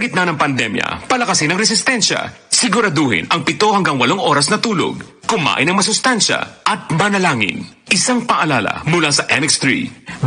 gitna ng pandemya, palakasin ang resistensya. Siguraduhin ang 7 hanggang 8 oras na tulog. Kumain ng masustansya at manalangin. Isang paalala mula sa MX3.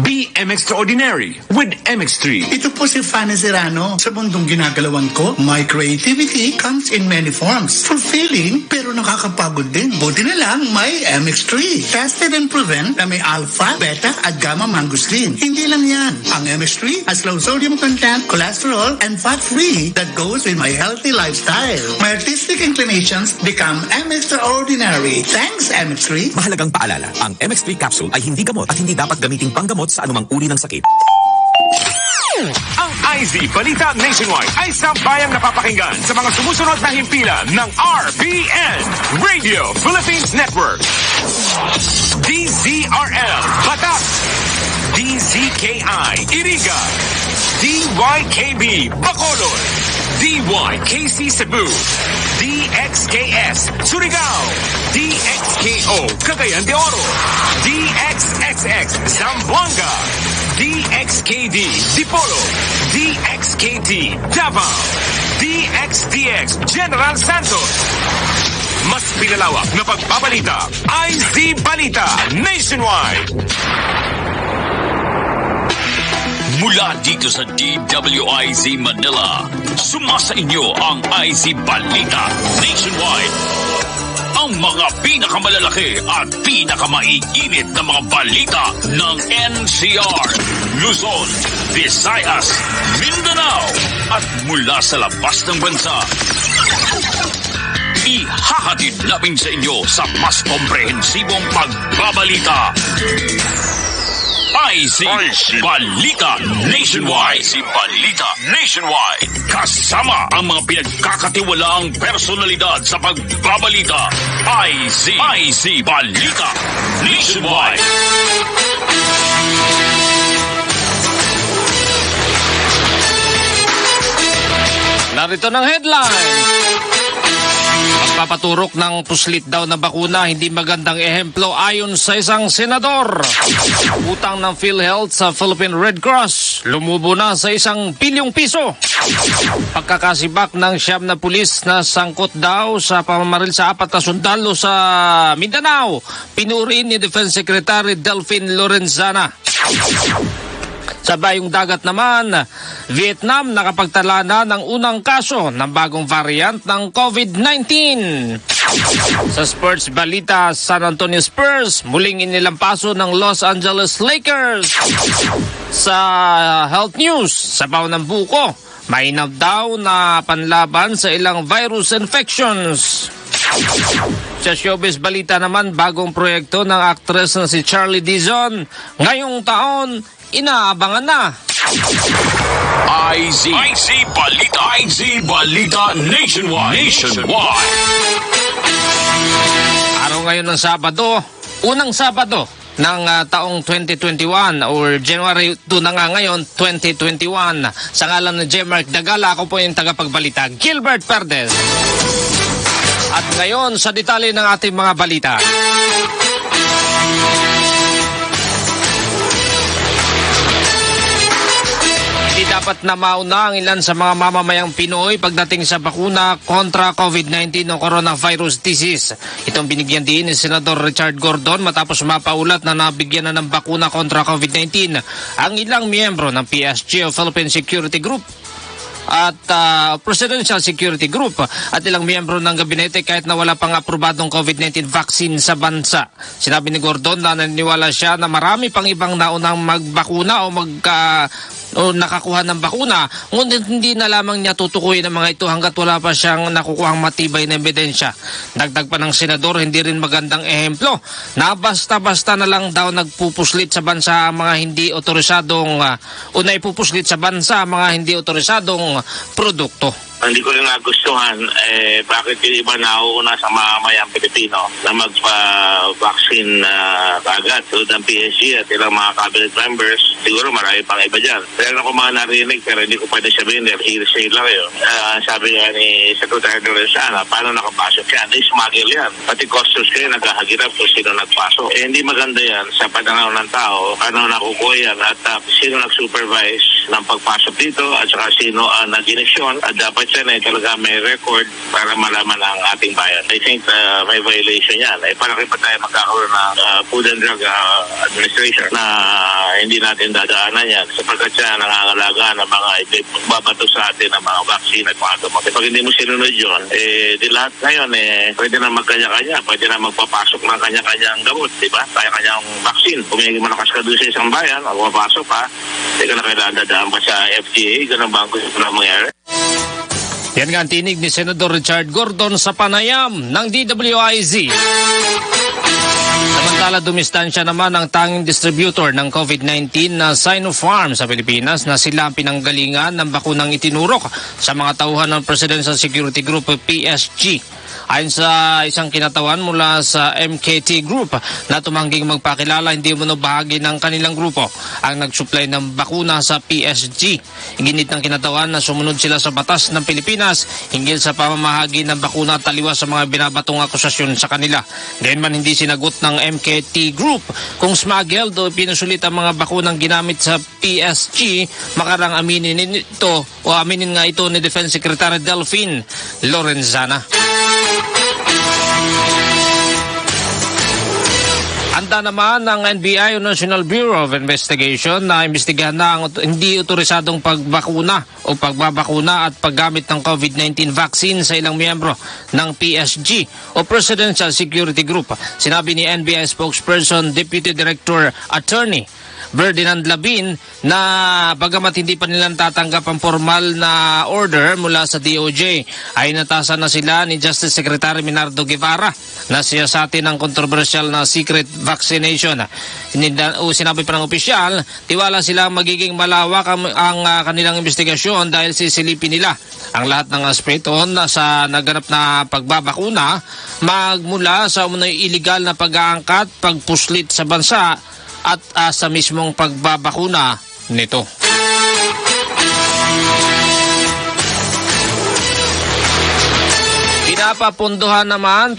Be extraordinary with MX3. Ito po si Fanny Serrano. Sa mundong ginagalawan ko, my creativity comes in many forms. Fulfilling, pero nakakapagod din. Buti na lang, may MX3. Tested and proven na may alpha, beta, at gamma mangosteen. Hindi lang yan. Ang MX3 has low sodium content, cholesterol, and fat-free that goes with my healthy lifestyle. My artistic inclinations become extraordinary. Thanks, MX3. Mahalagang paalala, ang MX3 capsule ay hindi gamot at hindi dapat gamiting panggamot sa anumang uri ng sakit. Ang IZ Balita Nationwide ay sambayang napapakinggan sa mga sumusunod na himpilan ng RBN, Radio Philippines Network, DZRL, Batak, DZKI, Iriga, DYKB, Bacolod, DYKC Cebu, DXKS, Surigao, DXKO, Cagayan de Oro, DXXX, Zamboanga, DXKD, Dipolo, DXKT, Davao, DXDX, General Santos. Mas pinalawak na pagbabalita, IZ Balita Nationwide. Mula dito sa DWIZ Manila, sumasa inyo ang IZ Balita Nationwide. Ang mga pinakamalalaki at pinakamaiinit na mga balita ng NCR, Luzon, Visayas, Mindanao at mula sa labas ng bansa. Ihahatid namin sa inyo sa mas komprehensibong pagbabalita. IZ Balita Nationwide. IZ Balita Nationwide. Kasama ang mga pinagkakatiwalaang personalidad sa pagbabalita. IZ Balita Nationwide. Narito ng headline. Pagpapaturok ng puslit daw na bakuna, hindi magandang ehemplo ayon sa isang senador. Utang ng PhilHealth sa Philippine Red Cross, lumubo na sa 1 bilyong piso. Pagkakasibak ng 9 na pulis na sangkot daw sa pamamaril sa 4 na sundalo sa Mindanao, pinuri ni Defense Secretary Delphine Lorenzana. Sa bayong dagat naman, Vietnam nakapagtala na ng unang kaso ng bagong variant ng COVID-19. Sa sports balita, San Antonio Spurs muling inilampaso ng Los Angeles Lakers. Sa health news, sa baon ng buko, mainam daw na panlaban sa ilang virus infections. Sa showbiz balita naman, bagong proyekto ng actress na si Charlie Dizon ngayong taon, inaabangan na. IZ Balita Nationwide. Araw ngayon ng Sabado, unang Sabado ng taong 2021 or January 2 na nga ngayon, 2021. Sa ngalan ng J. Mark Dagala, ako po yung tagapagbalita, Gilbert Perdes. At ngayon, sa detalye ng ating mga balita. Hindi dapat na mauna ang ilan sa mga mamamayang Pinoy pagdating sa bakuna kontra COVID-19 o coronavirus disease. Itong binigyan din ni Senador Richard Gordon matapos mapaulat na nabigyan na ng bakuna kontra COVID-19 ang ilang miyembro ng PSG o Philippine Security Group at Presidential Security Group at ilang miyembro ng gabinete kahit na wala pang aprobadong COVID-19 vaccine sa bansa. Sinabi ni Gordon na naniniwala siya na marami pang ibang naunang magbakuna o nakakuha ng bakuna, ngunit hindi na lamang niya tutukuyin ang mga ito hanggat wala pa siyang nakukuhang matibay na ebidensya. Dagdag pa ng senador, hindi rin magandang ehemplo na basta-basta na lang daw nagpupuslit sa bansa ang mga hindi otorisadong o naipupuslit sa bansa ang mga hindi otorisadong produkto. Hindi ko rin nagustuhan bakit yung iba nauuna sa mamamayang Pilipino na magpa-vaccine agad tulad ng PSG at ilang mga cabinet members. Siguro marami pang iba dyan. Pero ako mga narinig pero hindi ko pwede sabihin dahil hearsay lang yun. Sabi nga ni Secretary Lorenzana, paano nakapasok yan? Smuggle yan. Pati customs kayo naghahagirap kung sino nagpasok. Hindi maganda yan sa pananaw ng tao. Paano nakukuha yan at sino nag-supervise ng pagpasok dito at saka sino ang nag-ineksyon at dapat yan ay talaga may record para malaman ang ating bayan. I think may violation yan. Palaki pa tayo magkakaroon ng Food and Drug Administration na hindi natin dadaanan yan sapagkat siya nangangalaga ng mga babato sa atin ng mga vaccine at mga gamot. Pag hindi mo sinunod yun, di lahat ngayon pwede na magkanya-kanya, pwede na magpapasok ng kanya-kanyang gamot, di ba? Kanya-kanyang vaccine. Kung may malakas ka doon sa isang bayan, magpapasok ka, hindi ka na kailangan dadaan pa sa FDA, ganun ba ang gusto na mangyari? Yan nga ang tinig ni Senador Richard Gordon sa panayam ng DWIZ. Samantala, dumistansya naman ang tanging distributor ng COVID-19 na Sinopharm sa Pilipinas na sila ang pinanggalingan ng bakunang itinurok sa mga tauhan ng Presidential Security Group PSG. Ayon sa isang kinatawan mula sa MKT Group na tumangging magpakilala, hindi umano bahagi ng kanilang grupo ang nagsupply ng bakuna sa PSG. Iginit ng kinatawan na sumunod sila sa batas ng Pilipinas hinggil sa pamamahagi ng bakuna at taliwas sa mga binabatong akusasyon sa kanila. Gayunman hindi sinagot ng MKT Group kung smuggled o pinusulit ang mga bakunang ginamit sa PSG. Makarang aminin ito o aminin nga ito ni Defense Secretary Delphine Lorenzana. Handa naman ng NBI o National Bureau of Investigation na imbestigahan na ang hindi otorisadong pagbakuna o pagbabakuna at paggamit ng COVID-19 vaccine sa ilang miyembro ng PSG o Presidential Security Group. Sinabi ni NBI spokesperson Deputy Director Attorney Ferdinand Labin na bagamat hindi pa nilang tatanggap ang formal na order mula sa DOJ ay natasan na sila ni Justice Secretary Minardo Guevara na siyasatin ng kontrobersyal na secret vaccination. Sinabi pa ng opisyal, tiwala silang magiging malawak ang kanilang investigasyon dahil sisilipin nila ang lahat ng aspeto na sa naganap na pagbabakuna magmula sa umunoy illegal na pag-aangkat, pagpuslit sa bansa at sa mismong pagbabakuna nito. Pinapapupunduhan naman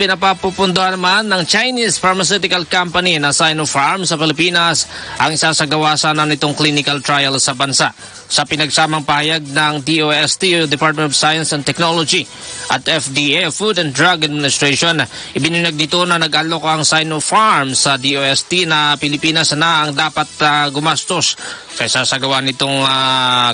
ng Chinese pharmaceutical company na Sinopharm sa Pilipinas ang isasagawa sana nitong clinical trial sa bansa. Sa pinagsamang pahayag ng DOST, Department of Science and Technology at FDA, Food and Drug Administration, ibininag dito na nag-alok ang Sinopharm sa DOST na Pilipinas na ang dapat gumastos sa sasagawa nitong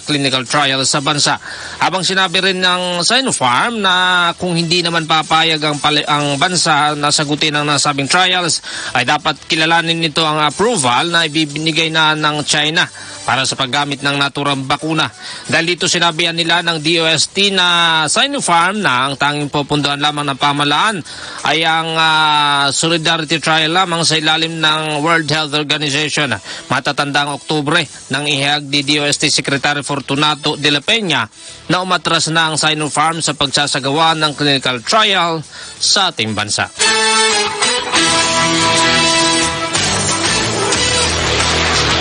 clinical trial sa bansa. Habang sinabi rin ng Sinopharm na kung hindi naman papayag ang bansa na sagutin ang nasabing trials, ay dapat kilalanin nito ang approval na ibibigay na ng China para sa paggamit ng naturang bakuna. Dahil dito sinabihan nila ng DOST na Sinopharm na ang tanging pupunduhan lamang ng pamahalaan ay ang solidarity trial lamang sa ilalim ng World Health Organization. Matatandang Oktubre nang ihayag ni DOST Secretary Fortunato de la Peña na umatras na ang Sinopharm sa pagsasagawa ng clinical trial sa ating bansa.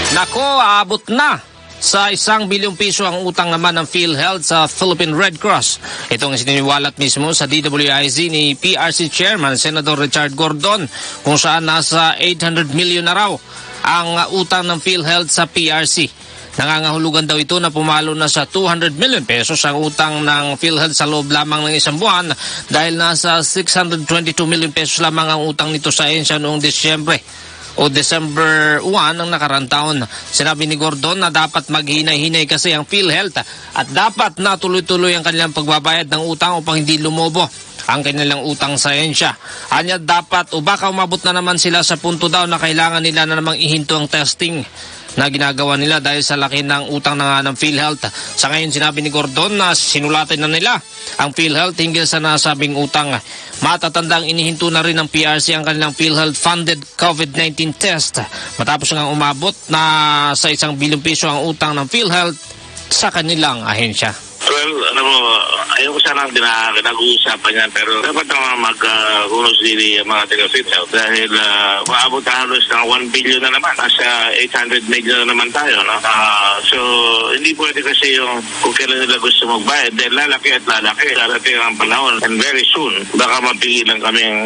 Nako, aabot na sa 1 bilyong piso ang utang naman ng PhilHealth sa Philippine Red Cross. Itong sininiwalat mismo sa DWIZ ni PRC Chairman Senator Richard Gordon kung saan nasa 800 million na raw ang utang ng PhilHealth sa PRC. Nangangahulugan daw ito na pumalo na sa 200 million pesos ang utang ng PhilHealth sa loob lamang ng isang buwan dahil nasa 622 million pesos lamang ang utang nito sa ahensya noong December 1 ng nakarang taon. Sinabi ni Gordon na dapat maghinay-hinay kasi ang PhilHealth at dapat natuloy-tuloy ang kanilang pagbabayad ng utang upang hindi lumobo ang kanilang utang sa ahensya. Anya dapat o baka umabot na naman sila sa punto daw na kailangan nila na namang ihinto ang testing na ginagawa nila dahil sa laki ng utang na ng PhilHealth. Sa ngayon, sinabi ni Gordon na sinulatan na nila ang PhilHealth hinggil sa nasabing utang. Matatandang inihinto na rin ng PRC ang kanilang PhilHealth-funded COVID-19 test matapos nga umabot na sa 1 bilyong piso ang utang ng PhilHealth sa kanilang ahensya. Well, ayaw ko sana nag-uusapan yan, pero dapat naman mag-hunos dili ang mga taga-PhilHealth dahil maabot na halos ng 1 billion na naman. Nasa 800 million na naman tayo, no? So, hindi hindi pwede kasi yung kung kailan nila gusto magbayad dahil lalaki at lalaki. Darating ang panahon and very soon baka mapigilan kaming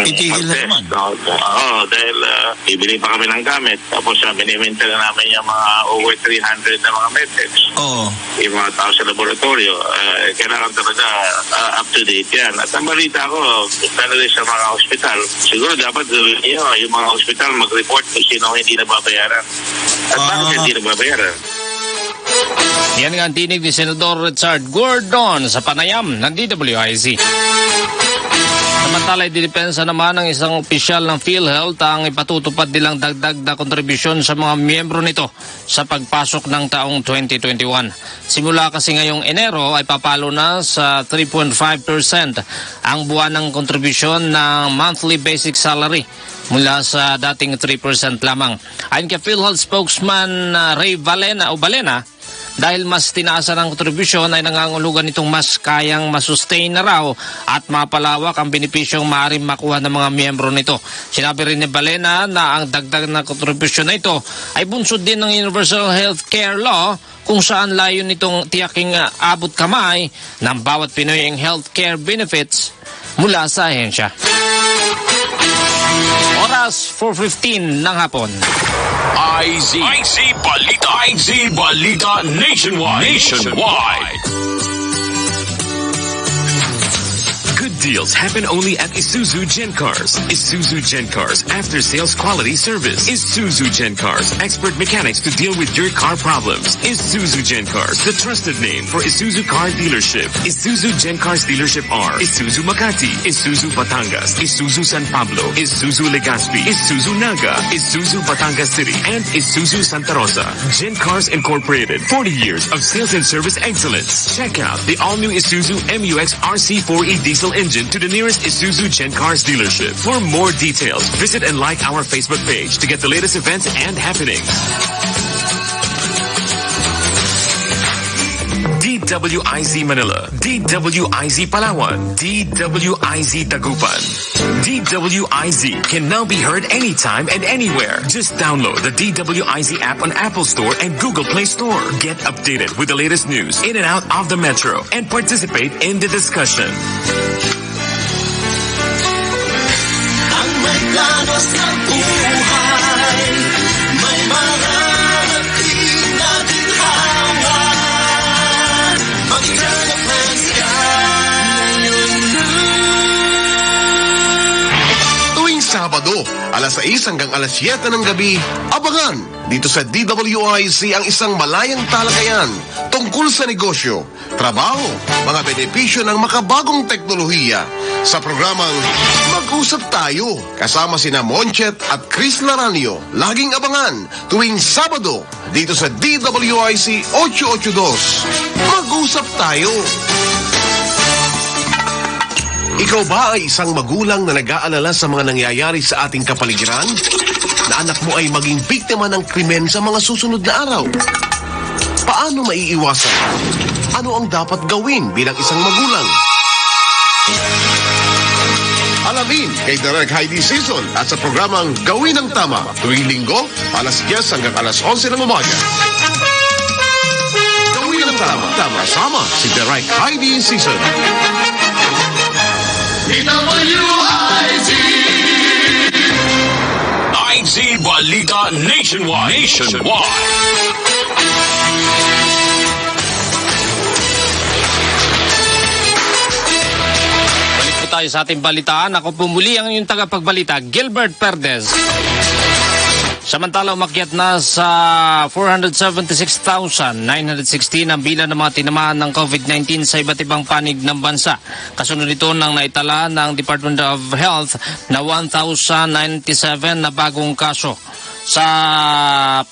Titigil na mag-test. naman. No? Oo, dahil bibili pa kami ng gamit. Tapos miniminta na namin yung mga over 300 na mga medtechs. Oo. Yung mga tao sa laboratorio, kailangan talaga up to date yan. At ang balita ko, rin sa mga hospital, siguro dapat yung mga hospital mag-report kung sino hindi nababayaran. At bakit hindi nababayaran? Yan nga ang tinig ni Senador Richard Gordon sa panayam ng DWIZ. Samantala, ididepensa naman ng isang opisyal ng PhilHealth ang ipatutupad nilang dagdag na kontribusyon sa mga miyembro nito sa pagpasok ng taong 2021. Simula kasi ngayong Enero ay papalo na sa 3.5% ang buwan ng kontribusyon ng monthly basic salary mula sa dating 3% lamang. Ayon kay PhilHealth spokesman Ray Valena, dahil mas tinaasan ang kontribusyon ay nangangulugan nitong mas kayang masustain na raw at mapalawak ang benepisyong maaaring makuha ng mga miyembro nito. Sinabi rin ni Valena na ang dagdag na kontribusyon na ito ay bunsod din ng Universal Healthcare Law kung saan layon nitong tiyaking abot kamay ng bawat Pinoy ang healthcare benefits mula sa ahensya. Oras 4:15 ng hapon. IZ Balita. IZ Balita Nationwide. Good deals happen only at Isuzu Gen Cars. Isuzu Gen Cars, after sales quality service. Isuzu Gen Cars, expert mechanics to deal with your car problems. Isuzu Gen Cars, the trusted name for Isuzu car dealership. Isuzu Gen Cars dealership are Isuzu Makati, Isuzu Batangas, Isuzu San Pablo, Isuzu Legazpi, Isuzu Naga, Isuzu Batangas City, and Isuzu Santa Rosa. Gen Cars Incorporated, 40 years of sales and service excellence. Check out the all-new Isuzu MUX RC4E diesel engine to the nearest Isuzu Gen Cars dealership. For more details, visit and like our Facebook page to get the latest events and happenings. DWIZ Manila, DWIZ Palawan, DWIZ Tagupan. DWIZ can now be heard anytime and anywhere. Just download the DWIZ app on Apple Store and Google Play Store. Get updated with the latest news in and out of the metro and participate in the discussion. Ang may plano sa buhay, may mararating na ginhawa. Mag-eternal plans ka ngayon na. Tuwing Sabado, alas 6 hanggang alas 7 ng gabi, abangan dito sa DWIZ ang isang malayang talakayan tungkol sa negosyo, trabaho, mga benepisyo ng makabagong teknolohiya sa programang Mag-usap Tayo kasama sina Monchet at Chris Laranio. Laging abangan tuwing Sabado dito sa DWIZ 882. Mag-usap Tayo. Ikaw ba ay isang magulang na nag-aalala sa mga nangyayari sa ating kapaligiran? Na anak mo ay maging biktima ng krimen sa mga susunod na araw? Paano maiiwasan? Ano ang dapat gawin bilang isang magulang? Alamin kay Direk Heidi Season at sa programang Gawin ang Tama tuwing Linggo, alas 10 hanggang alas 11 ng umaga. Gawin ang Tama, sama si Direk Heidi Season. DWIZ IZ Balita Nationwide. Balik po tayo sa ating balitaan. Ako po muli ang inyong tagapagbalita, Gilbert Perdez. Samantala, umakyat na sa 476,916 ang bilang ng mga tinamaan ng COVID-19 sa iba't ibang panig ng bansa. Kasunod nito nang naitala ng Department of Health na 1,097 na bagong kaso. Sa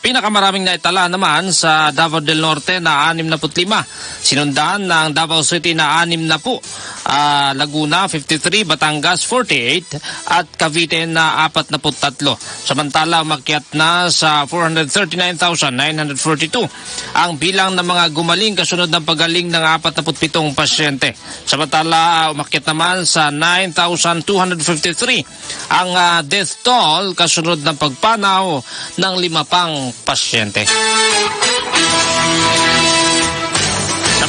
pinakamaraming naitala naman sa Davao del Norte na 65, sinundan ng Davao City na 60, Laguna 53, Batangas 48 at Cavite na 43. Samantala umakyat na sa 439,942 ang bilang ng mga gumaling kasunod ng pagaling ng 47 pasyente. Samantala umakyat naman sa 9,253 ang death toll kasunod ng pagpanaw ng 5 pang pasyente.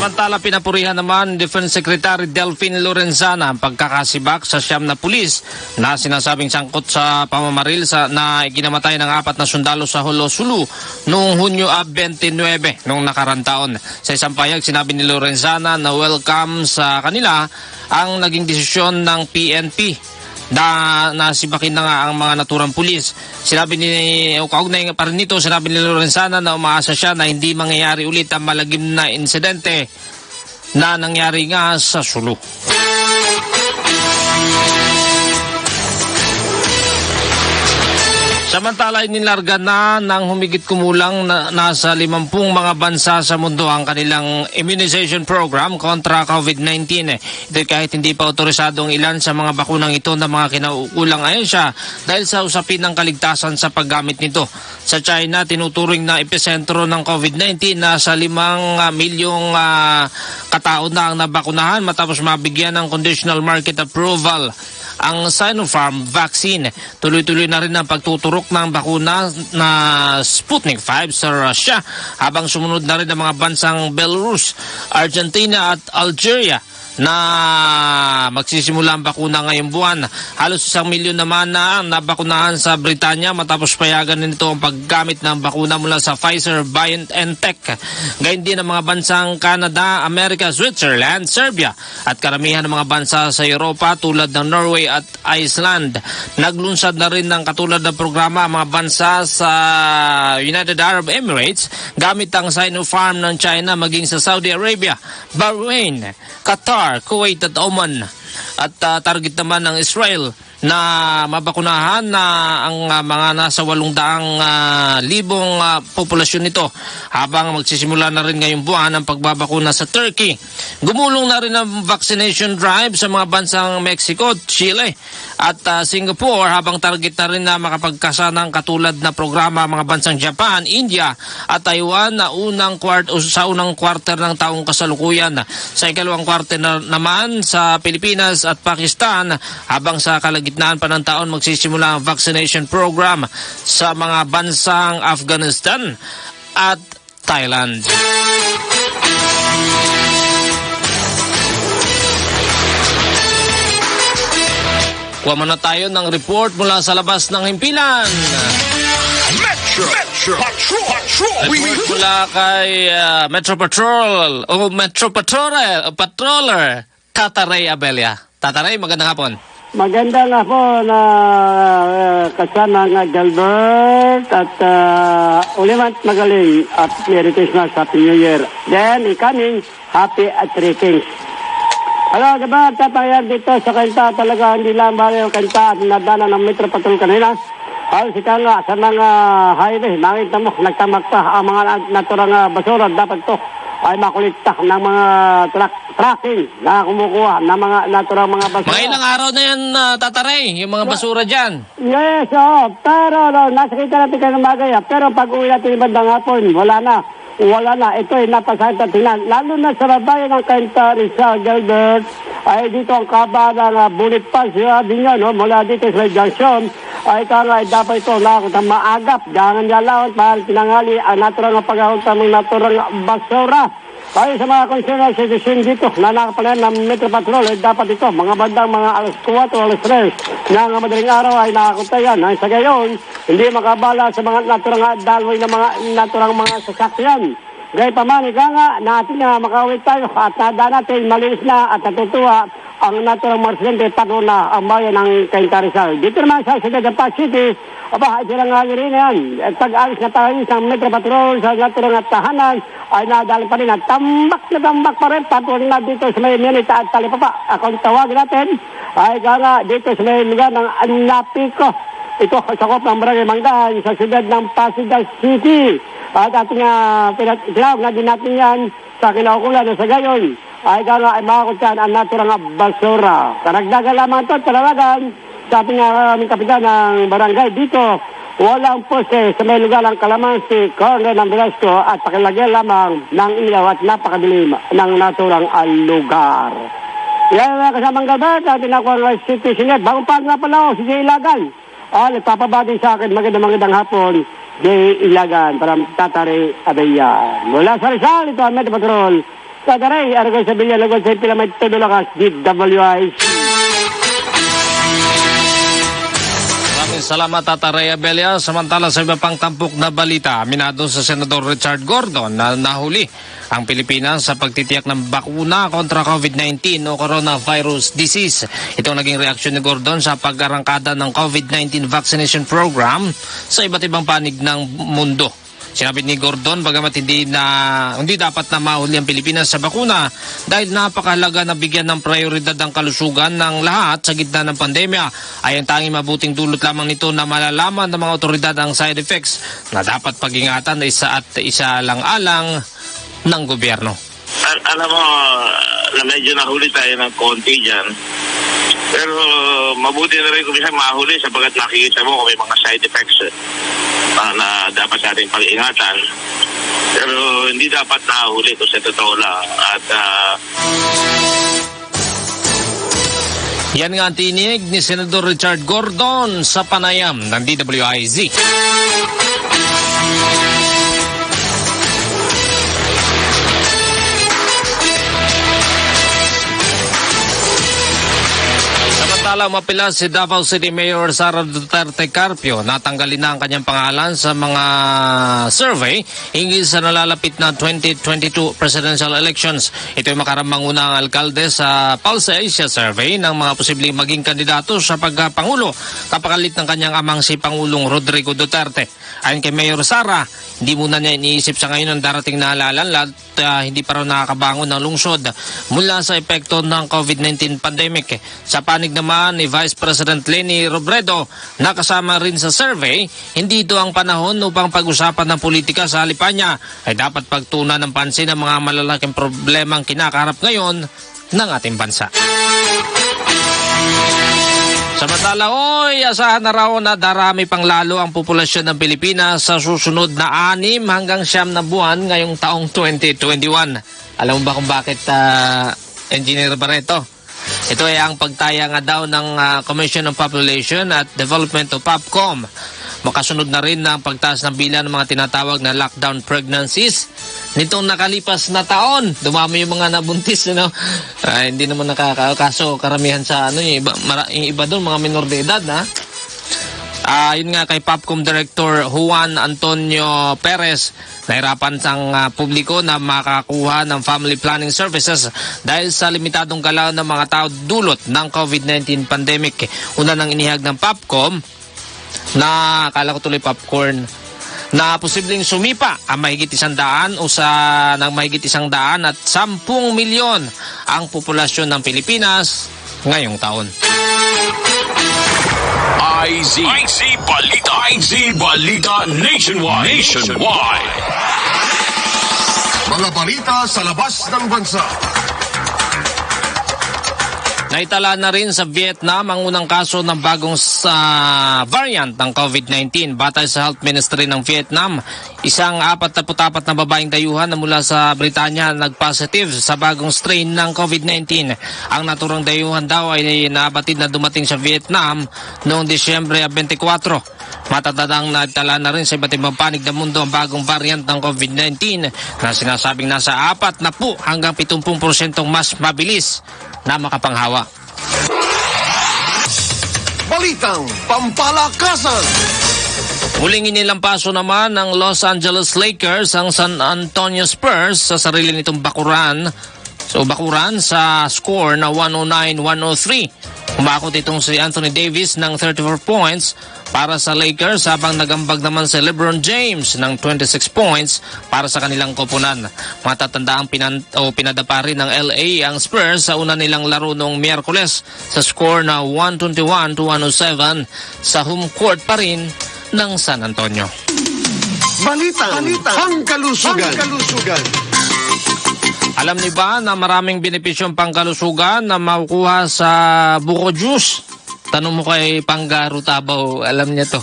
Samantala, pinapurihan naman Defense Secretary Delphine Lorenzana ang pagkakasibak sa 9 na pulis na sinasabing sangkot sa pamamaril na ikinamatay ng 4 na sundalo sa Holo Sulu noong Hunyo 29 noong nakarang taon. Sa isang payag, sinabi ni Lorenzana na welcome sa kanila ang naging desisyon ng PNP na nasibakin na nga ang mga naturang pulis. Sinabi ni kaugnay pa rin nito, sinabi ni Lorenzana na umaasa siya na hindi mangyayari ulit ang malagim na insidente na nangyari nga sa Sulu. Samantala, inilarga na ng humigit kumulang na nasa 50 mga bansa sa mundo ang kanilang immunization program kontra COVID-19. Ito kahit hindi pa otorisadong ilan sa mga bakunang ito na mga kinaukulang ayon siya dahil sa usapin ng kaligtasan sa paggamit nito. Sa China, tinuturing na epicentro ng COVID-19 na sa 5 milyong katao na ang nabakunahan matapos mabigyan ng conditional market approval ang Sinopharm vaccine. Tuloy-tuloy na rin ang pagtuturok ng bakuna na Sputnik 5 sa Russia habang sumunod na rin ang mga bansang Belarus, Argentina at Algeria na magsisimula ang bakuna ngayong buwan. Halos 1 milyon naman na nabakunahan sa Britanya matapos payagan nito ang paggamit ng bakuna mula sa Pfizer BioNTech. Gayun din ang mga bansang Canada, Amerika, Switzerland, Serbia at karamihan ng mga bansa sa Europa tulad ng Norway at Iceland. Naglunsad na rin ng katulad ng programa ang mga bansa sa United Arab Emirates gamit ang Sinopharm ng China maging sa Saudi Arabia, Bahrain, Qatar, Kuwait at Oman. At target naman ng Israel na mabakunahan na ang mga nasa 800,000 populasyon nito habang magsisimula na rin ngayong buwan ang pagbabakuna sa Turkey. Gumulong na rin ang vaccination drive sa mga bansang Mexico, Chile at Singapore habang target na rin na makapagkasa ng katulad na programa mga bansang Japan, India at Taiwan na sa unang quarter ng taong kasalukuyan. Sa ikalawang quarter naman sa Pilipinas at Pakistan habang sa kalagitnaan pa ng taon magsisimula ang vaccination program sa mga bansang Afghanistan at Thailand. Kuha muna tayo ng report mula sa labas ng himpilan. Metro Patrol. Report mula kay Metro Patrol o Metro Patroller Tataray Abella. Tataray, magandang hapon. Maganda nga po na kasama nga Gilbert at Ulimat magaling at Merry Christmas, Happy New Year. Then, ikaning Happy at Three Kings. Hello, diba? Tatayag dito sa kanta talaga hindi lang bali yung kanta at nadala ng Metro Patrol kanina. Halos ika nga sa mga highway, nakita mo, nagtamakta ang mga naturang basura. Dapat to ay makulikta ng mga tracking na kumukuha ng mga naturang mga basura. Mga ilang araw na yan, Tataray, yung mga basura dyan. Yes, pero nasa kita natin kayo ng bagay. Pero pag uwi natin ibandang hapon, wala na. Ito ay napasakit at tingnan. Lalo na sa babayan ng kanta Rizal Gilbert, ay dito ang kaba ng bullet pass. Sabi niya, no, mula dito sa junction, ay dapat ito nakakita maagap. Jangan yalawat, mahal tinangali ang naturang pagkakita ng naturang basura. Kaya sa mga concernal citizen dito na nakapalan ng Metro Patrol, dapat ito, mga bandang mga alas 4 o alas 3 na madaling araw ay nakakunta yan. Ay sa gayon, hindi makabala sa mga naturang dalway ng mga naturang mga sasakyan. Gaya pa man, nga natin na makawit tayo at nada natin malinis na at natutuwa ang naturang mga residente pato na ang bayan ng Cainta Rizal. Dito naman sa Ciudad de Paz City, aba, ay silang rin yan. At pag-alis na tayo sa Metro Patrol sa naturang at tahanan, ay nadali pa rin at tambak pa rin. Patuloy na dito sa may minita at talipapa. Akong tawagin natin, ay nga dito sa may lugar ng Anapico. Ito sakop ng Barangay Manggan sa siyudad ng Pasig City. At ating tinawag na din natin yan sa kinaukulan sa gayon. Ay ay makakutyan ang naturang basura. Karagdagan lamang ito, talawagan sa ating kapitan ng barangay dito. Walang poste sa may lugar ng Calamansi, Corner ng Velasco at pakilagyan lamang ng ilaw at napakadilim ng naturang lugar. Yan ang kasamang gabat at tinakuha ng City Sinet. Bagong pag nga pala si Jay Ilagan. Nagpapabati sa akin magandang hapon, Jay Ilagan para Tatari Abella. Mula sa Rizal, ito ang Metro Patrol, Tadaray, Argo sa Villalagon sa Pilamay Tudulakas, DWIC. Maraming salamat, Tata Rhea Belia. Samantala sa iba pang tampok na balita, aminado sa Senador Richard Gordon na nahuli ang Pilipinas sa pagtitiyak ng bakuna kontra COVID-19 o coronavirus disease. Ito ang naging reaksyon ni Gordon sa pag-arangkada ng COVID-19 vaccination program sa iba't ibang panig ng mundo. Sinabi ni Gordon, bagamat hindi dapat na mahuli ang Pilipinas sa bakuna dahil napakahalaga na bigyan ng prioridad ang kalusugan ng lahat sa gitna ng pandemya, ay ang tanging mabuting dulot lamang nito na malalaman ng mga otoridad ang side effects na dapat pag-ingatan isa at isa lang alang ng gobyerno. Alam mo, na medyo nahuli tayo ng konti dyan. Pero mabuti na rin kung minsan mahuli sapagkat nakikita mo kung may mga side effects na dapat natin pag-ingatan. Pero hindi dapat nahuli kung sa totoo lang. At yan nga ang tinig ni Senador Richard Gordon sa panayam ng DWIZ. Samantala, mapila si Davao City Mayor Sara Duterte Carpio. Natanggalin na ang kanyang pangalan sa mga survey hinggil sa nalalapit na 2022 presidential elections. Ito ay makaramang unang alkalde sa Pulse Asia survey ng mga posibleng maging kandidato sa pagkapangulo kapakalit ng kanyang amang si Pangulong Rodrigo Duterte. Ayon kay Mayor Sara, hindi muna niya iniisip sa ngayon ang darating na halalan at hindi pa raw nakakabangon ng lungsod mula sa epekto ng COVID-19 pandemic. Sa panig naman ni Vice President Leni Robredo na kasama rin sa survey, hindi ito ang panahon upang pag-usapan ng politika sa halipan ay dapat pagtuunan ng pansin ang mga malalaking problemang kinakaharap ngayon ng ating bansa. Samantala, asahan na raw na darami pang lalo ang populasyon ng Pilipinas sa susunod na 6 hanggang 9 na buwan ngayong taong 2021. Alam mo ba kung bakit, Engineer Barreto? Ito ay ang pagtaya nga daw ng Commission on Population at Development o POPCOM. Makasunod na rin ang pagtaas ng bilang ng mga tinatawag na lockdown pregnancies. Nitong nakalipas na taon, dumami yung mga nabuntis, hindi naman nakakaso karamihan sa yung iba doon, mga minor de edad, yun nga kay POPCOM Director Juan Antonio Perez, nahirapan sang publiko na makakuha ng family planning services dahil sa limitadong galaw ng mga tao dulot ng COVID-19 pandemic. Una nang inihag ng POPCOM na akala ko tuloy popcorn na posibleng sumipa ang mahigit 100 o ng mahigit 100 at 10 milyon ang populasyon ng Pilipinas ngayong taon. IZ Balita. IZ Balita Nationwide. Mga balita sa labas ng bansa. Naitala na rin sa Vietnam ang unang kaso ng bagong variant ng COVID-19. Batay sa Health Ministry ng Vietnam, isang 44 na babaeng dayuhan na mula sa Britanya nag-positive sa bagong strain ng COVID-19. Ang naturang dayuhan daw ay nabatid na dumating sa Vietnam noong Disyembre 24. Matatandang nagtala na rin sa iba't ibang panig ng mundo ang bagong variant ng COVID-19 na sinasabing nasa 40 hanggang 70% mas mabilis na makapanghawa. Balitang Pampalakasan. Muling inilampaso naman ng Los Angeles Lakers ang San Antonio Spurs sa sarili nitong bakuran sa score na 109-103. Umakot itong si Anthony Davis ng 34 points para sa Lakers habang nagambag naman si LeBron James ng 26 points para sa kanilang koponan. Matatanda ang pinadapa rin ng LA ang Spurs sa una nilang laro noong Miyerkules sa score na 121-107 sa home court pa rin ng San Antonio. Balitang Pangkalusugan. Alam niyo ba na maraming benepisyong pangkalusugan na makukuha sa buko juice? Tanong mo kay Panggaro Tabaw, alam niya to.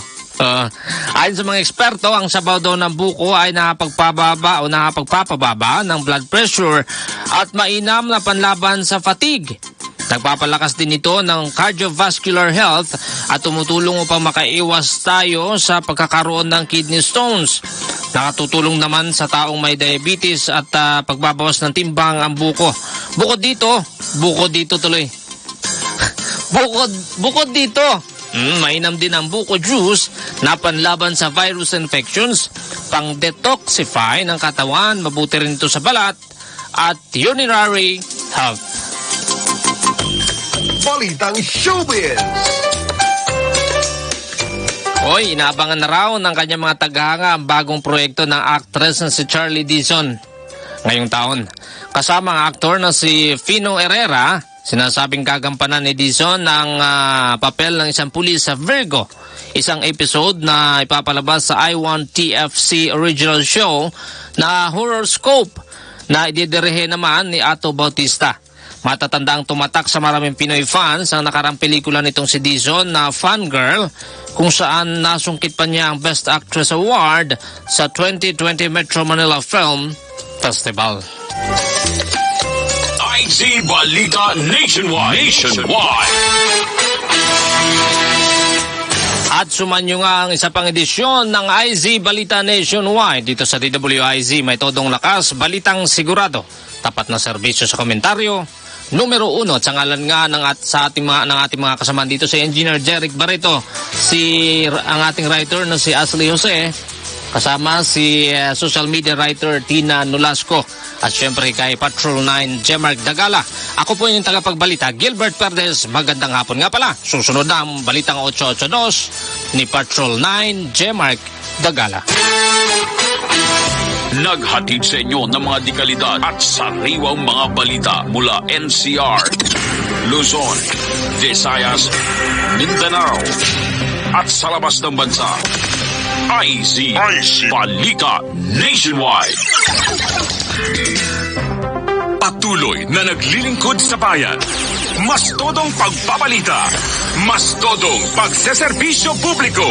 Ayon sa mga eksperto, ang sabaw daw ng buko ay nakapagpapababa ng blood pressure at mainam na panlaban sa fatigue. Nagpapalakas din ito ng cardiovascular health at tumutulong upang makaiwas tayo sa pagkakaroon ng kidney stones. Nakatutulong naman sa taong may diabetes at pagbabawas ng timbang ang buko. Bukod dito tuloy. Bukod dito, mainam din ang buko juice na panlaban sa virus infections, pang-detoxify ng katawan, mabuti rin ito sa balat at urinary health. Balitang Showbiz! Hoy, inaabangan na raw ng kanyang mga tagahanga ang bagong proyekto ng actress na si Charlie Dizon ngayong taon. Kasama ang aktor na si Fino Herrera, sinasabing gagampanan ni Dizon ang papel ng isang pulis sa Virgo, isang episode na ipapalabas sa I1 TFC original show na Horoscope na ididirehe naman ni Ato Bautista. Matatanda ang tumatak sa maraming Pinoy fans ang nakarang pelikula nitong si Dizon na Fangirl, kung saan nasungkit pa niya ang Best Actress Award sa 2020 Metro Manila Film Festival. IZ Balita Nationwide. At sumanyo nga ang isa pang edisyon ng IZ Balita Nationwide dito sa DWIZ. May todong lakas, balitang sigurado, tapat na serbisyo sa komentaryo. Numero 1 at sa ngalan nga ng ating mga kasama dito si Engineer Jeric Barreto, ang ating writer na si Ashley Jose, kasama si social media writer Tina Nolasco, at syempre kay Patrol 9 Jemark Dagala. Ako po yung tagapagbalita, Gilbert Perdes. Magandang hapon nga pala. Susunod na ang balitang 882 ni Patrol 9 Jemark Dagala. Naghatid sa inyo ng mga dekalidad at sariwang mga balita mula NCR, Luzon, Visayas, Mindanao at sa labas ng bansa. IZ Balita Nationwide. Patuloy na naglilingkod sa bayan. Mas todong pagbabalita. Mas todong pagseserbisyo publiko.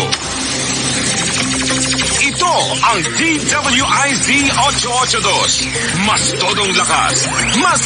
Ito ang DWIZ 882. Mas todong lakas. Mas